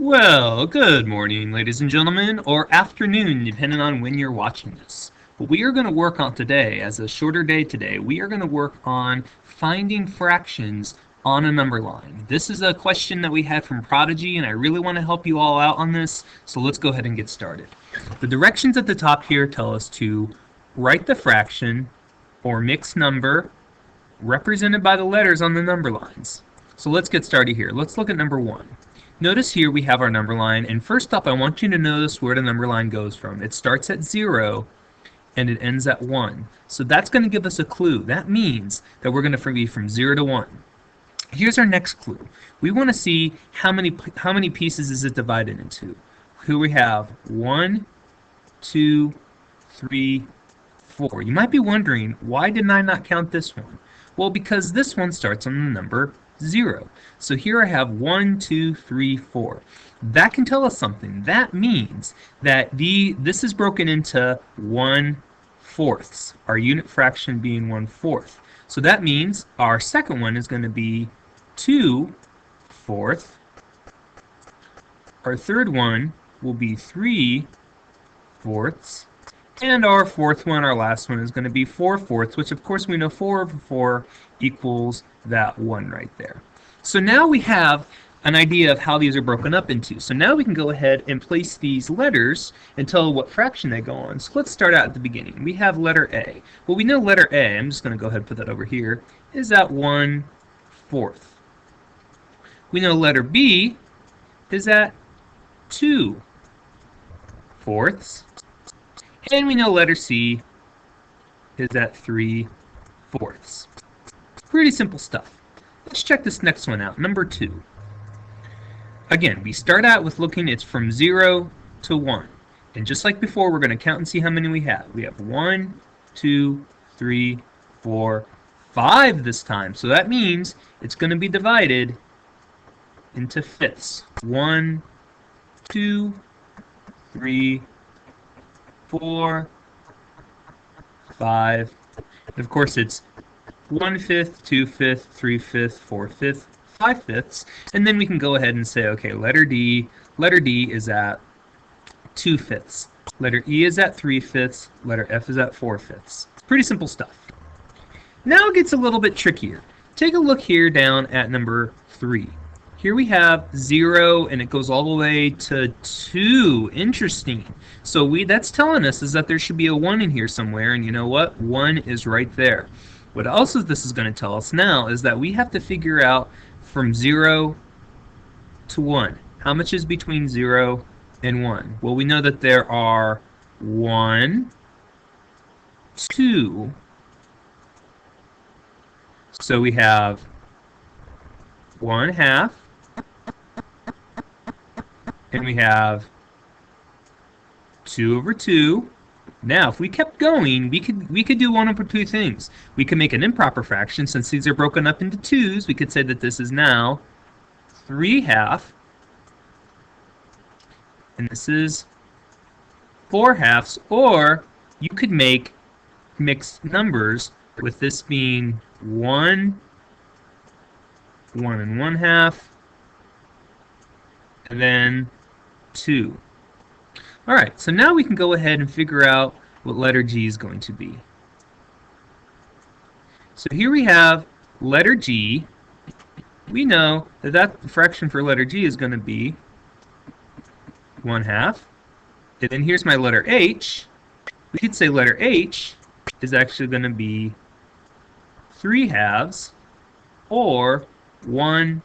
Well, good morning, ladies and gentlemen, or afternoon, depending on when you're watching this. What we are going to work on today, as a shorter day today, we are going to work on finding fractions on a number line. This is a question that we had from Prodigy, and I really want to help you all out on this, so let's go ahead and get started. The directions at the top here tell us to write the fraction or mixed number represented by the letters on the number lines. So let's get started here. Let's look at number 1. Notice here we have our number line, and first up I want you to notice where the number line goes from. It starts at 0 and it ends at 1. So that's going to give us a clue. That means that we're going to be from 0 to 1. Here's our next clue. We want to see how many pieces is it divided into. Here we have 1, 2, 3, 4. You might be wondering, why did I not count this one? Well, because this one starts on the number 0. So here I have 1, 2, 3, 4. That can tell us something. That means that this is broken into 1/4, our unit fraction being 1/4. So that means our second one is going to be 2/4. Our third one will be 3/4. And our fourth one, our last one, is going to be 4/4, which of course we know 4 over 4 equals that 1 right there. So now we have an idea of how these are broken up into. So now we can go ahead and place these letters and tell what fraction they go on. So let's start out at the beginning. We have letter A. Well, we know letter A, I'm just going to go ahead and put that over here, is at 1/4. We know letter B is at 2/4. And we know letter C is at 3/4. Pretty simple stuff. Let's check this next one out, number 2. Again, we start out with looking, it's from 0 to 1. And just like before, we're going to count and see how many we have. We have 1, 2, 3, 4, 5 this time. So that means it's going to be divided into fifths. 1, 2, 3, 4, 5, and of course it's 1/5, 2/5, 3/5, 4/5, 5/5, and then we can go ahead and say, okay, letter D is at 2/5, letter E is at 3/5, letter F is at 4/5. Pretty simple stuff. Now it gets a little bit trickier. Take a look here down at number 3. Here we have 0 and it goes all the way to 2. Interesting. So that's telling us is that there should be a 1 in here somewhere, and you know what? 1 is right there. What else this is going to tell us now is that we have to figure out from 0 to 1. How much is between 0 and 1? Well, we know that there are 1, 2. So we have 1/2. And we have 2 over 2. Now, if we kept going, we could do one of two things. We could make an improper fraction. Since these are broken up into 2's, we could say that this is now 3/2. And this is 4/2. Or you could make mixed numbers with this being 1, 1 and 1/2, and then 2. Alright, so now we can go ahead and figure out what letter G is going to be. So here we have letter G. We know that the fraction for letter G is going to be 1/2. And then here's my letter H. We could say letter H is actually going to be 3/2, or 1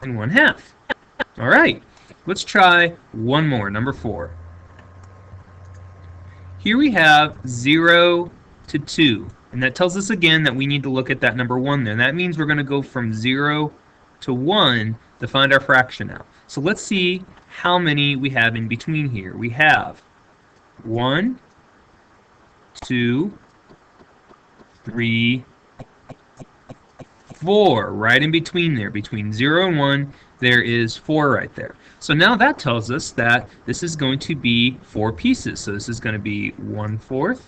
and 1/2. All right, let's try one more, number 4. Here we have 0 to 2, and that tells us again that we need to look at that number 1 there. And that means we're going to go from 0 to 1 to find our fraction out. So let's see how many we have in between here. We have 1, 2, 3, 4, right in between there. Between 0 and 1, there is 4 right there. So now that tells us that this is going to be 4 pieces. So this is going to be 1/4,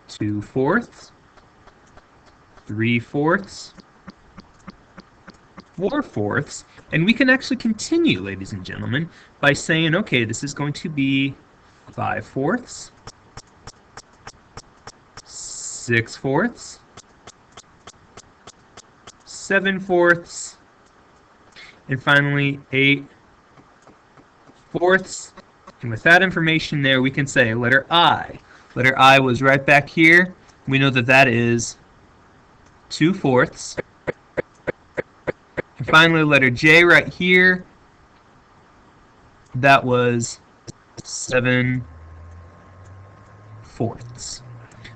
2/4, 3/4, 4/4, and we can actually continue, ladies and gentlemen, by saying, okay, this is going to be 5/4, 6/4, 7/4, and finally 8/4. And with that information there, we can say letter I. Letter I was right back here. We know that that is 2/4. And finally, letter J right here, that was 7/4.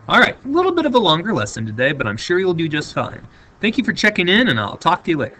All right, a little bit of a longer lesson today, but I'm sure you'll do just fine. Thank you for checking in, and I'll talk to you later.